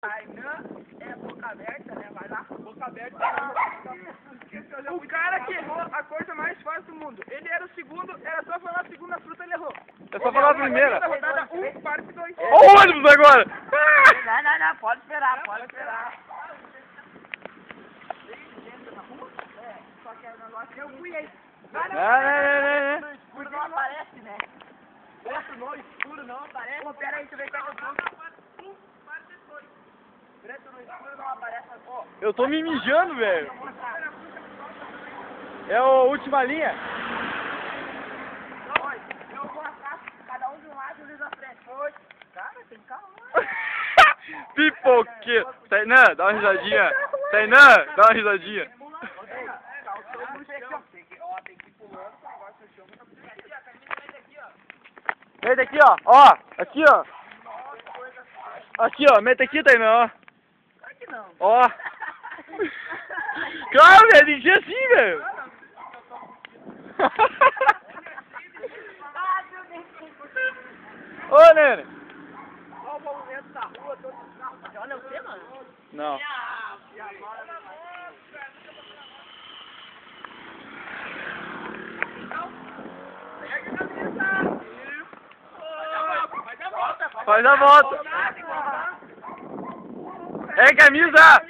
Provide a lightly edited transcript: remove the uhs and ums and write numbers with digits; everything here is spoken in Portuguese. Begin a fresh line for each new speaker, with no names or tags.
Tainan é boca aberta, né? Vai lá, boca aberta. O cara que errou a coisa mais fácil do mundo. Ele era o segundo, era só falar a segunda fruta, ele errou.
É só falar a primeira.
Rodada 1, parte 2.
Olha o ônibus agora!
Não, pode esperar, pode esperar. Só que o negócio eu fui aí.
Não.
No escuro não aparece, né? Preto no escuro não aparece. Pô, pera aí, deixa eu ver qual é o preto no escuro não aparece. Ó.
Eu tô me mijando, velho. É a última linha?
Eu vou atrás, cada um de um lado e eles na frente. Oi. Cara, tem calma.
Pipoqueiro. Tainan, dá uma risadinha. Tainan, dá uma risadinha.
Tem que ir pulando, o negócio no chão.
Mete aqui, ó. Ó, aqui, ó. Aqui, ó. Mete aqui, Tainan, ó.
Claro que não.
Ó. Claro, velho. Tem que ser assim, velho. Ô, Nene.
Olha o movimento da rua, todos os carros. Olha o quê, mano?
Não.
E agora,
Faz a volta. É camisa.